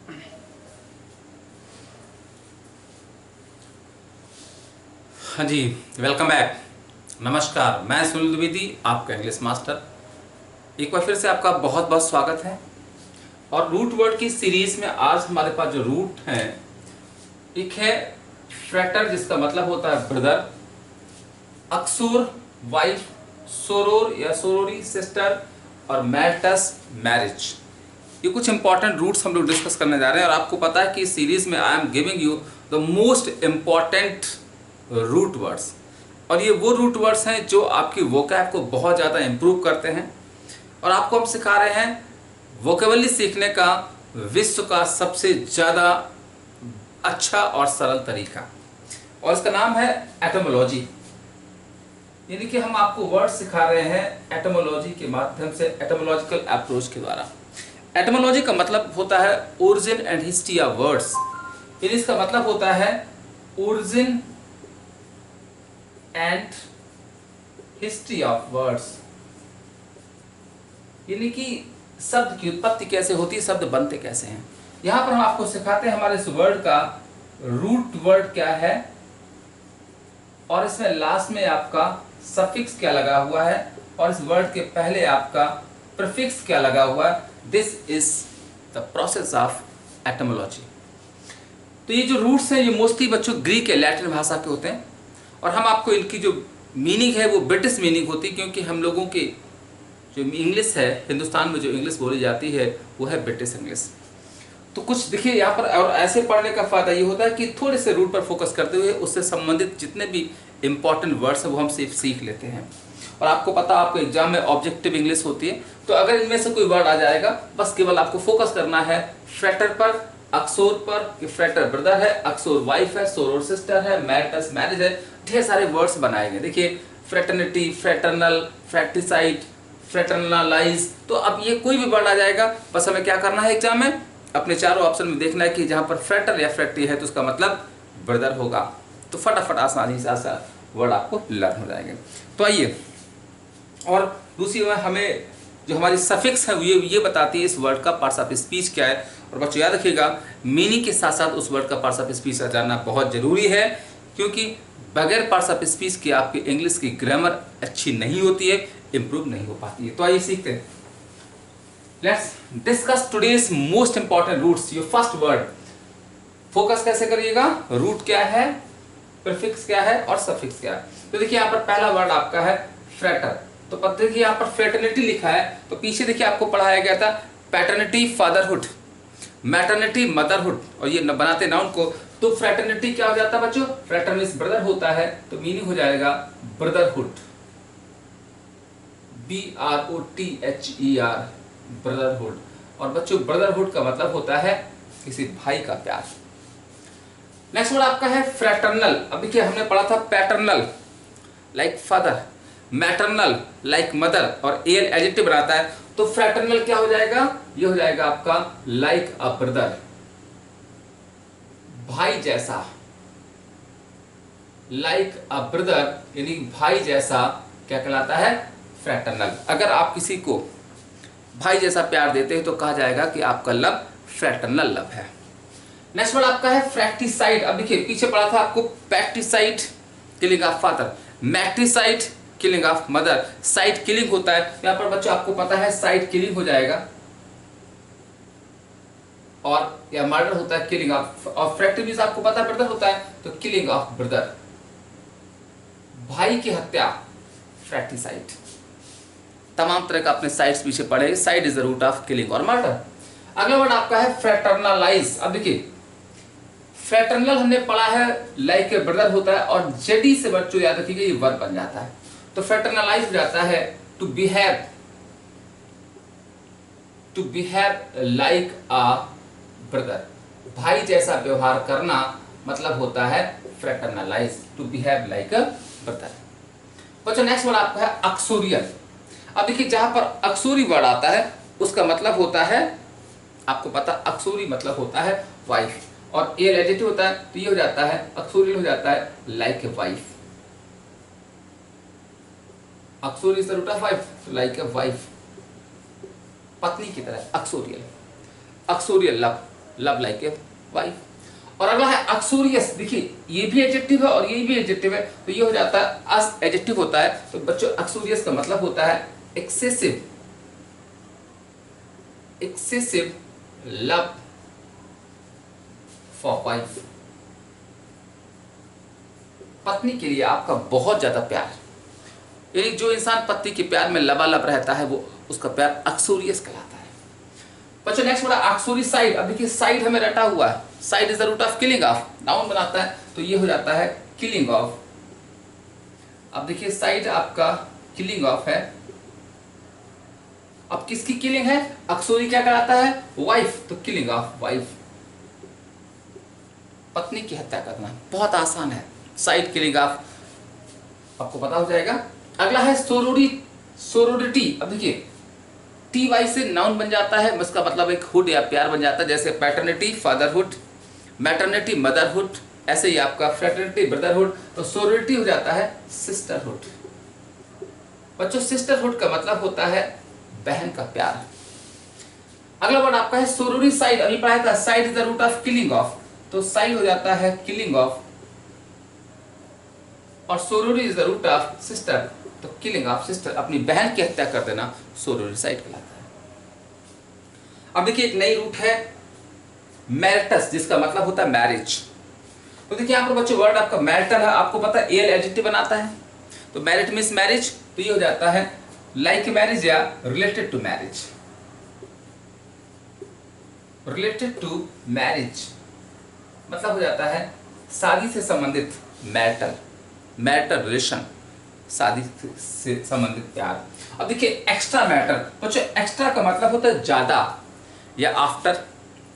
हाँ जी, welcome back. नमस्कार, मैं सुनील द्विवेदी, आपका इंग्लिश मास्टर। एक बार फिर से आपका बहुत बहुत स्वागत है। और रूट वर्ड की सीरीज में आज हमारे पास जो रूट हैं, एक है फ्रैटर जिसका मतलब होता है ब्रदर, अक्सोर वाइफ, सोरोर या सोरोरी सिस्टर, और मैटस मैरिज। ये कुछ इंपॉर्टेंट रूट्स हम लोग डिस्कस करने जा रहे हैं। और आपको पता है कि इस सीरीज में I am giving you the most important root words. और ये वो रूट वर्ड्स हैं जो आपकी वोकैब को बहुत ज़्यादा इंप्रूव करते हैं। और आपको हम सिखा रहे हैं वोकेबलरी सीखने का विश्व का सबसे ज़्यादा अच्छा और सरल तरीका, और इसका नाम है एटोमोलॉजी। यानी कि हम आपको वर्ड सिखा रहे हैं एटोमोलॉजी के माध्यम से, एटोमोलॉजिकल अप्रोच के द्वारा। एटोमोलॉजी का मतलब होता है origin and history of words. इसका मतलब होता है origin and history of words, यानी कि शब्द की उत्पत्ति कैसे होती है, शब्द बनते कैसे हैं। यहां पर हम आपको सिखाते हैं हमारे इस वर्ड का रूट वर्ड क्या है, और इसमें लास्ट में आपका सफिक्स क्या लगा हुआ है, और इस वर्ड के पहले आपका प्रीफिक्स क्या लगा हुआ है। This is the process of etymology. तो ये जो रूट्स हैं ये मोस्टली बच्चों ग्रीक या लैटिन भाषा के होते हैं, और हम आपको इनकी जो मीनिंग है वो ब्रिटिश मीनिंग होती है, क्योंकि हम लोगों की जो इंग्लिश है, हिंदुस्तान में जो इंग्लिश बोली जाती है वो है ब्रिटिश इंग्लिश। तो कुछ देखिए यहाँ पर, और ऐसे पढ़ने का फ़ायदा ये होता है कि थोड़े से रूट पर फोकस करते हुए उससे संबंधित जितने भी इंपॉर्टेंट वर्ड्स हैं वो हम सिर्फ सीख लेते हैं। और आपको पता, आपको एग्जाम में ऑब्जेक्टिव इंग्लिश होती है, तो अगर इनमें से कोई वर्ड आ जाएगा, बस केवल आपको फोकस करना है फ्रैटर पर, अक्सोर पर, कि फ्रैटर ब्रदर है, अक्सोर वाइफ है, सोरोर सिस्टर है, मैरिटस मैरिज है। ढेर सारे वर्ड्स बनाए गए। देखिए फ्रेटर्निटी, फ्रेटर्नल, फ्रैक्टिसाइड, फ्रेटर्नलाइज। तो अब ये कोई भी वर्ड आ जाएगा, बस हमें क्या करना है एग्जाम में, अपने चारों ऑप्शन में देखना है कि जहां पर फ्रैटर या फ्रैक्टी है तो उसका मतलब ब्रदर होगा। तो फटाफट आसानी से वर्ड आपको लर्न हो जाएंगे। तो आइए, और दूसरी बात, हमें जो हमारी सफिक्स है ये बताती है इस वर्ड का पार्ट्स ऑफ स्पीच क्या है। और बच्चों याद रखिएगा, मीनिंग के साथ साथ उस वर्ड का पार्ट्स ऑफ स्पीच जानना बहुत जरूरी है, क्योंकि बगैर पार्ट्स ऑफ स्पीच के आपकी इंग्लिश की ग्रामर अच्छी नहीं होती है, इंप्रूव नहीं हो पाती है। तो आइए सीखते हैं। Let's discuss today's most important roots. Your first word, focus कैसे करिएगा, रूट क्या है, प्रीफिक्स क्या है और सफिक्स क्या है। तो देखिए यहाँ पर पहला वर्ड आपका है फ्रैटर। तो देखिए यहाँ पर फ्रेटर्निटी लिखा है, तो पीछे देखिए आपको पढ़ाया गया था पैटर्निटी फादरहुड, मैटर्निटी मदरहुड, और ये बनाते नाउन को। तो फ्रेटर्निटी क्या हो जाता है बच्चों, फ्रेटर्निस ब्रदर होता है, तो मीनिंग हो जाएगा ब्रदरहुड, BROTHER, ब्रदरहुड। और बच्चों ब्रदरहुड का मतलब होता है किसी भाई का प्यार। नेक्स्ट वर्ड आपका है फ्रैटर्नल। अब देखिए हमने पढ़ा था paternal like father, maternal like mother, और एल एडजेक्टिव बनाता है, तो फ्रैटर्नल क्या हो जाएगा, ये हो जाएगा आपका लाइक अ ब्रदर, भाई जैसा, लाइक अ ब्रदर यानी भाई जैसा क्या कहलाता है, फ्रैटर्नल। अगर आप किसी को भाई जैसा प्यार देते हैं तो कहा जाएगा कि आपका लव फ्रैटर्नल लव है। नेक्स्ट वर्ड आपका है फ्रैक्टिसाइड। अब देखिए पीछे पढ़ा था आपको patricide killing of father, matricide killing of mother, cide killing होता है। यहां पर बच्चों आपको पता है साइड किलिंग हो जाएगा, और या मर्डर होता है किलिंग ऑफ, और फ्रैक्टिव आपको पता है ब्रदर होता है, तो किलिंग ऑफ ब्रदर, भाई की हत्या, फ्रैक्टिसाइड। तमाम तरह का अपने साइड्स पीछे पढ़े, cide is the root of killing और मर्डर। अगला वर्ड आपका है फ्रैटर्नलाइज। अब देखिए फ्रैटर्नल हमने पढ़ा है लाइक ए ब्रदर होता है, और जेडी से बच्चों याद रखिएगा ये वर्ब बन जाता है, तो फ्रैटर्नलाइज हो जाता है to behave like a brother, भाई जैसा व्यवहार करना मतलब होता है fraternalize, to behave like a brother. बच्चों नेक्स्ट वर्ड आपका है अक्सोरियल। अब देखिए जहां पर अक्सोरी वर्ड आता है उसका मतलब होता है, आपको पता अक्सोरी मतलब होता है वाइफ, और एल एडजेक्टिव होता है, तो ये हो जाता है अक्सोरियल हो जाता है like a wife, uxori is the root of wife, like a wife, पत्नी की तरह, uxorial, uxorial love, love like a wife. और अगला है अक्सोरियस, देखिए ये भी एडजेक्टिव है और ये भी एडजेक्टिव है, तो ये हो जाता है अस एडजेक्टिव होता है। तो बच्चों अक्सोरियस का मतलब होता है excessive, excessive love for wife, पत्नी के लिए आपका बहुत ज्यादा प्यार। यानी जो इंसान पत्नी के प्यार में लबालब रहता है वो उसका प्यार अक्सोरियस कहलाता है। बच्चों नेक्स्ट बोला अक्सोरिसाइड। अब देखिए साइड हमें रटा हुआ है, cide is the root of killing of, noun बनाता है तो ये हो जाता है किलिंग ऑफ। अब देखिए साइड आपका किलिंग ऑफ है, अब किसकी किलिंग है? अक्सोरी क्या कराता है? वाइफ, तो किलिंग ऑफ वाइफ, पत्नी की हत्या करना बहुत आसान है, साइड किलिंग ऑफ आपको पता हो जाएगा। अगला है सोरोरिटी। अब देखिए टी वाई से नाउन बन जाता है, इसका मतलब एक हुड या प्यार बन जाता है, जैसे पैटर्निटी फादरहुड, मैटर्निटी मदरहुड, ऐसे ही आपका फ्रेटर्निटी ब्रदरहुड, तो सोरोरिटी हो जाता है सिस्टरहुड। बच्चों सिस्टरहुड का मतलब होता है बहन का प्यार। अगला वर्ड आपका है सोरोरिसाइड। अभी पढ़ाया था cide is the root of killing of, तो साइड हो जाता है किलिंग ऑफ, और sorori is the root of sister, तो किलिंग ऑफ सिस्टर, अपनी बहन की हत्या कर देना सोरोरिसाइड कहलाता है। अब देखिए एक नई रूट है मैरिटस, जिसका मतलब होता है मैरिज। तो देखिए यहाँ पर बच्चों वर्ड आपका मैरिटल है, आपको पता है एल एडजेक्टिव बनाता है, तो मैरिट मींस मैरिज, तो ये हो जाता है लाइक मैरिज या related to marriage, related to marriage मतलब हो जाता है शादी से संबंधित, मैरिटल, मैरिटल रिलेशन, शादी से संबंधित प्यार। अब देखिए एक्स्ट्रा मैटर, बच्चों एक्स्ट्रा का मतलब होता है ज्यादा या आफ्टर,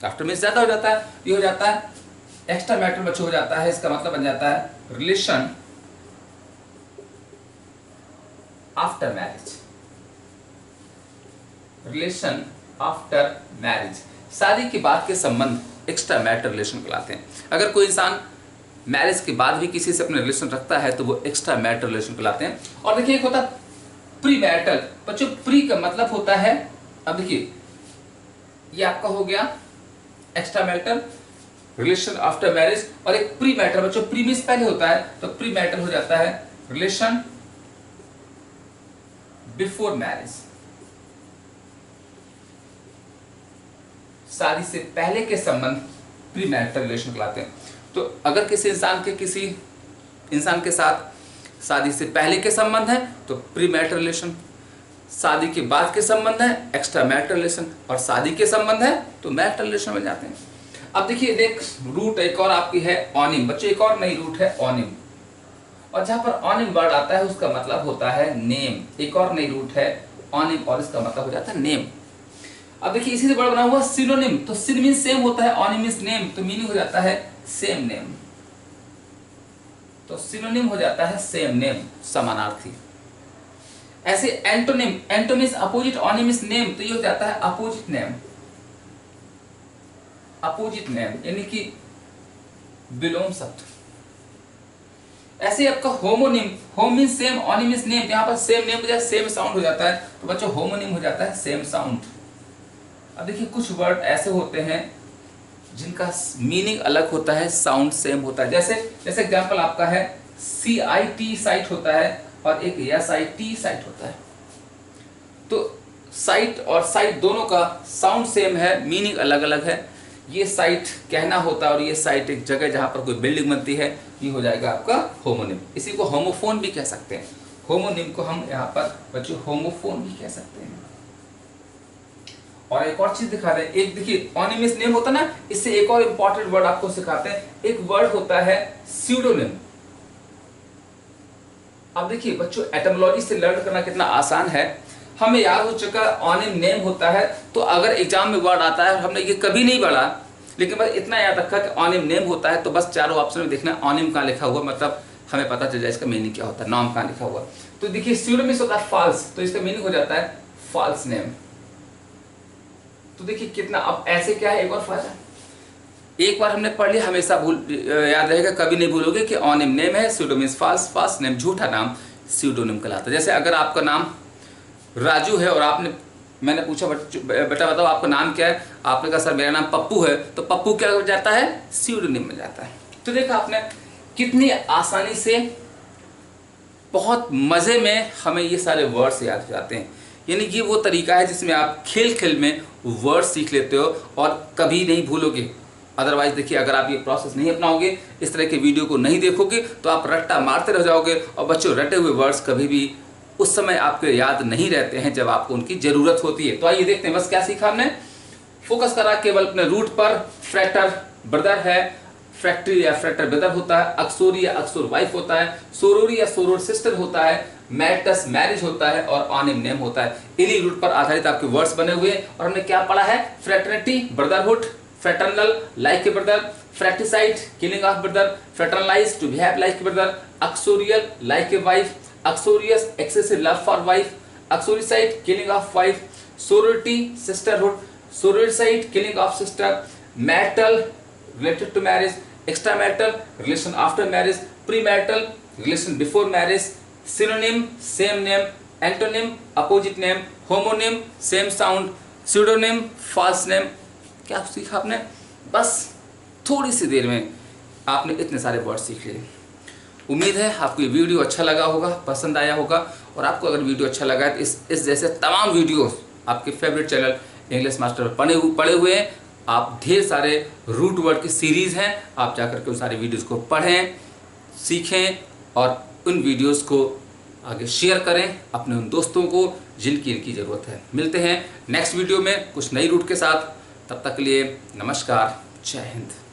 आफ्टर मीन्स ज्यादा हो जाता है, ये हो जाता है एक्स्ट्रा मैटर बच्चों हो जाता है, इसका मतलब बन जाता है relation after marriage, relation after marriage, शादी के बाद के संबंध एक्स्ट्रा मैटर रिलेशन कहलाते हैं। अगर कोई इंसान मैरिज के बाद भी किसी से अपने रिलेशन रखता है तो वो एक्स्ट्रा मैरिटल रिलेशन कहलाते हैं। और देखिए एक होता है प्री मैरिटल। बच्चों प्री का मतलब होता है, अब देखिए ये आपका हो गया extra marital relation after marriage, और एक प्री मैरिटल, बच्चों प्री मींस पहले होता है, तो प्री मैरिटल हो जाता है रिलेशन बिफोर मैरिज, शादी से पहले के संबंध प्री मैरिटल रिलेशन कहलाते हैं। तो अगर किसी इंसान के साथ शादी से पहले के संबंध है तो प्री मैरिटल रिलेशन, शादी के बाद के संबंध है एक्स्ट्रा मैरिटल रिलेशन, और शादी के संबंध है तो मैरिटल रिलेशन बन जाते हैं। अब देखिए एक रूट एक और आपकी है ऑनिम। बच्चों एक और नई रूट है ऑनिम, और जहां पर ऑनिम वर्ड आता है उसका मतलब होता है नेम। एक और नई रूट है ऑनिम और इसका मतलब हो जाता है नेम। अब देखिए इसी से वर्ड बना हुआ सिनोनिम, तो सिन मींस सेम होता है, ऑनिम मींस नेम, तो मीनिंग हो जाता है सेम नेम, तो सिनोनिम हो जाता है सेम नेम, समानार्थी। ऐसे antonym, antonym means opposite, onym means name, तो ये हो जाता है अपोजिट नेम, अपोजिट नेम यानी कि विलोम शब्द। ऐसे आपका homonym, homo means same, onym means name, यहां पर सेम नेम हो जाए सेम साउंड हो जाता है, तो बच्चों होमोनिम हो जाता है सेम साउंड। अब देखिए कुछ वर्ड ऐसे होते हैं जिनका मीनिंग अलग होता है, साउंड सेम होता है, जैसे एग्जांपल आपका है CIT साइट होता है और एक SIT साइट होता है, तो साइट और साइट दोनों का साउंड सेम है, मीनिंग अलग अलग है। ये साइट कहना होता है और ये साइट एक जगह जहां पर कोई बिल्डिंग बनती है, ये हो जाएगा आपका होमोनिम। इसी को होमोफोन भी कह सकते हैं, होमोनिम को हम यहाँ पर बच्चों होमोफोन भी कह सकते हैं। और एक और चीज दिखा रहे हैं, एक देखिए ऑनिमस नेम होता है ना, इससे एक और इंपॉर्टेंट वर्ड आपको सिखाते हैं, एक वर्ड होता है स्यूडोनिम। अब देखिए बच्चों एटमोलॉजी से लर्न करना कितना आसान है, हमें याद हो चुका ऑनिम नेम होता है, तो अगर एग्जाम में वर्ड आता है हमने ये कभी नहीं पढ़ा, लेकिन बस इतना याद रखा कि ऑनिम नेम होता है, तो बस चारों ऑप्शन में देखना ऑनिम कहाँ लिखा हुआ, मतलब हमें पता चल जाए इसका मीनिंग क्या होता है, नाम कहाँ लिखा हुआ। तो देखिए स्यूडोनिम होता है फॉल्स, तो इसका मीनिंग हो जाता है फॉल्स नेम। तो देखिए कितना, अब ऐसे क्या है, एक और फायदा, एक बार हमने पढ़ लिया हमेशा याद रहेगा, कभी नहीं भूलोगे कि ऑनिम नेम है, स्यूडोनिम फॉल्स, फॉल्स नेम झूठा नाम स्यूडोनिम कहलाता है। जैसे अगर आपका नाम राजू है और आपने मैंने पूछा बेटा बताओ आपका नाम क्या है, आपने कहा सर मेरा नाम पप्पू है, तो पप्पू क्या हो जाता है, स्यूडोनिम में जाता है। तो देखा आपने कितनी आसानी से, बहुत मज़े में हमें ये सारे वर्ड्स याद हो जाते हैं। यानी ये वो तरीका है जिसमें आप खेल खेल में वर्ड सीख लेते हो और कभी नहीं भूलोगे। अदरवाइज देखिए, अगर आप ये प्रोसेस नहीं अपनाओगे, इस तरह के वीडियो को नहीं देखोगे, तो आप रट्टा मारते रह जाओगे और बच्चों रटे हुए वर्ड्स कभी भी उस समय आपको याद नहीं रहते हैं जब आपको उनकी ज़रूरत होती है। तो आइए देखते हैं बस क्या सीखा हमने। फोकस करा केवल अपने रूट पर। फ्रैक्टर ब्रदर है, फैक्ट्री या फ्रैक्टर ब्रदर होता है, अक्सोरी या अक्सोर वाइफ होता है, सोरोरी या सोरोर सिस्टर होता है, मैटस मैरिज होता है और ऑनिम नेम होता है। इन्हीं रूट पर आधारित आपके वर्ड्स बने हुए हैं। और हमने क्या पढ़ा है, fraternity brotherhood, fraternal like a brother, fratricide killing of brother, fraternalize to behave like a brother, uxorial like a wife, uxorious excessive love for wife, uxoricide killing of wife, sorority sisterhood, sororicide killing of sister, marital related to marriage, extramarital relation after marriage, premarital relation before marriage, synonym same name, antonym opposite name, homonym same sound, pseudonym false name। क्या सीखा आपने? बस थोड़ी सी देर में आपने इतने सारे word सीख लिए। उम्मीद है आपको ये वीडियो अच्छा लगा होगा, पसंद आया होगा। और आपको अगर वीडियो अच्छा लगा है तो इस जैसे तमाम वीडियोस आपके फेवरेट चैनल इंग्लिश मास्टर पर पड़े हुए हैं। आप ढेर सारे रूट वर्ड की सीरीज़ हैं, आप जाकर के उन सारे वीडियोस को पढ़ें, सीखें और उन वीडियोस को आगे शेयर करें अपने उन दोस्तों को जिनकी इनकी ज़रूरत है। मिलते हैं नेक्स्ट वीडियो में कुछ नई रूट के साथ। तब तक के लिए नमस्कार, जय हिंद।